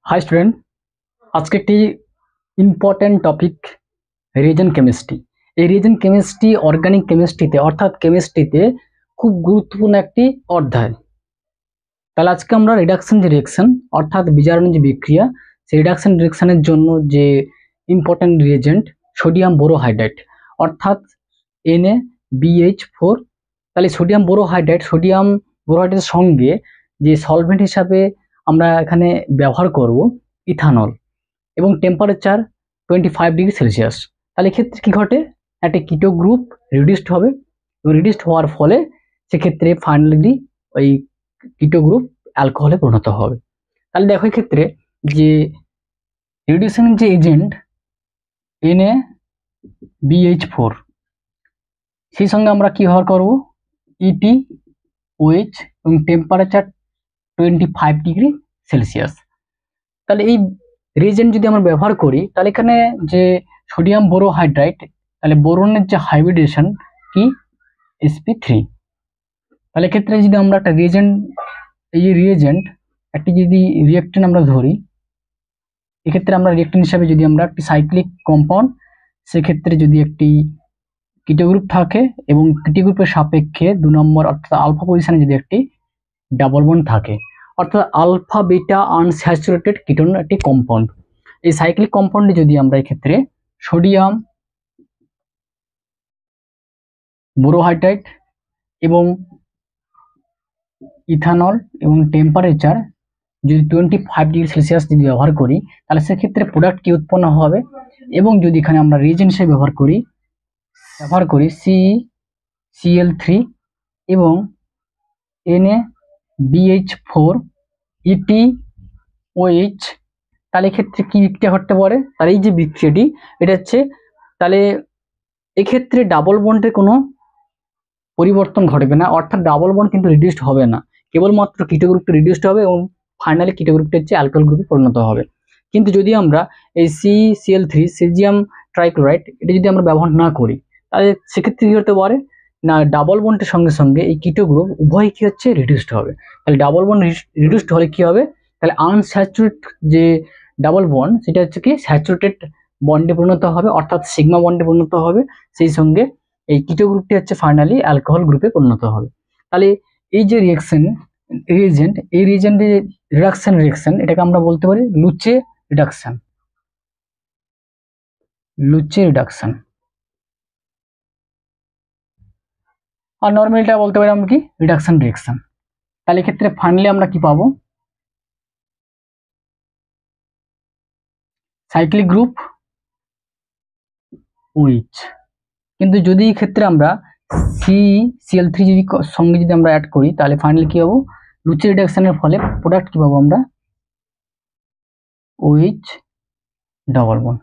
High student, আজকে একটি important topic reagent chemistry. এই রিয়েজেন্ট কেমিস্ট্রি অর্গানিক কেমিস্ট্রিতে অর্থাৎ কেমিস্ট্রিতে খুব গুরুত্বপূর্ণ একটি অধ্যায়। তাহলে আজকে আমরা রিডাকশন যে রিয়েকশন অর্থাৎ বিজারণ যে বিক্রিয়া, সেই রিডাকশন রিয়েকশনের জন্য যে ইম্পর্টেন্ট রিয়েজেন্ট সোডিয়াম বোরোহাইড্রেট অর্থাৎ NaBH4। তাহলে সোডিয়াম বোরোহাইড্রেটের সঙ্গে যে সলভেন্ট হিসাবে আমরা এখানে ব্যবহার করব ইথানল এবং টেম্পারেচার 25°C। তাহলে এক্ষেত্রে কি ঘটে, একটা কিটো গ্রুপ রিডিউসড হবে এবং রিডিউসড হওয়ার ফলে সেক্ষেত্রে ফাইনালি ওই কিটো গ্রুপ অ্যালকোহলে পরিণত হবে। তাহলে দেখো এক্ষেত্রে যে রিডিউসিং যে এজেন্ট NaBH4 সেই সঙ্গে আমরা কি ব্যবহার করব EtOH এবং টেম্পারেচার 25°C। তাহলে এই রিয়েজেন্ট যদি আমরা ব্যবহার করি তাহলে এখানে যে সোডিয়াম বোরোহাইড্রেট, তাহলে বোরনের যে হাইব্রিডেশন কি sp3। তাহলে এক্ষেত্রে যদি আমরা একটা রিয়েজেন্ট একটি যদি রিয়েক্টেন্ট আমরা ধরি, এক্ষেত্রে আমরা রিয়েক্টেন্ট হিসাবে যদি আমরা একটি সাইক্লিক কম্পাউন্ড, সেক্ষেত্রে যদি একটি কিটো গ্রুপ থাকে এবং কিটো গ্রুপের সাপেক্ষে 2 নম্বর অর্থাৎ আলফা পজিশনে যদি একটি ডাবল বন্ড থাকে, অর্থাৎ আলফা বিটা আনস্যাচুরেটেড কিটোন একটি কম্পাউন্ড। এই সাইক্লিক কম্পাউন্ডে যদি আমরা এক্ষেত্রে সোডিয়াম বোরোহাইড্রেট এবং ইথানল এবং টেম্পারেচার যদি 25°C যদি ব্যবহার করি, তাহলে সেক্ষেত্রে প্রোডাক্ট কি উৎপন্ন হবে। এবং যদি এখানে আমরা রিয়েজেন্ট হিসেবে ব্যবহার করি CeCl3 এবং NaBH4 EtOH, তাহলে এক্ষেত্রে কি বিক্রিয়া ঘটতে পারে। তাহলে এই যে বিক্রিয়াটি এটা হচ্ছে, তাহলে এক্ষেত্রে ডাবল বন্ডের কোনো পরিবর্তন ঘটবে না, অর্থাৎ ডাবল বন্ড কিন্তু রিডিউসড হবে না, কেবলমাত্র কিটো গ্রুপটা রিডিউসড হবে এবং ফাইনালি কিটো গ্রুপটা হচ্ছে অ্যালকোহল গ্রুপে পরিণত হবে। কিন্তু যদি আমরা এই CCl3 সিজিয়াম ট্রাইক্লোরাইড এটা যদি আমরা ব্যবহার না করি, তাহলে সেক্ষেত্রে কি হতে পারে না, ডাবল বন্ডের সঙ্গে সঙ্গে এই কিটো গ্রুপ উভয় কি হচ্ছে রিডিউসড হবে। তাহলে ডাবল বন্ড রিডিউসড হলে কি হবে, তাহলে আনস্যাচুরেট যে ডাবল বন্ড সেটা হচ্ছে কি স্যাচুরেটেড বন্ডে পরিণত হবে, অর্থাৎ সিগমা বন্ডে পরিণত হবে। সেই সঙ্গে এই কিটো গ্রুপটি হচ্ছে ফাইনালি অ্যালকোহল গ্রুপে পরিণত হবে। তাহলে এই যে রিডাকশন এটাকে আমরা বলতে পারি লুচে রিডাকশন। আর নর্মালি এটা বলতে পারি আমরা কি রিডাকশন রিঅ্যাকশন। তাহলে এক্ষেত্রে ফাইনালি আমরা কি পাবো, সাইক্লিক গ্রুপ OH। কিন্তু যদি এই ক্ষেত্রে আমরা CCl3 যদি সঙ্গে যদি আমরা অ্যাড করি, তাহলে ফাইনালি কি পাবো, লুচে রিডাকশনের ফলে প্রোডাক্ট কি পাবো আমরা OH ডাবল বন্ড।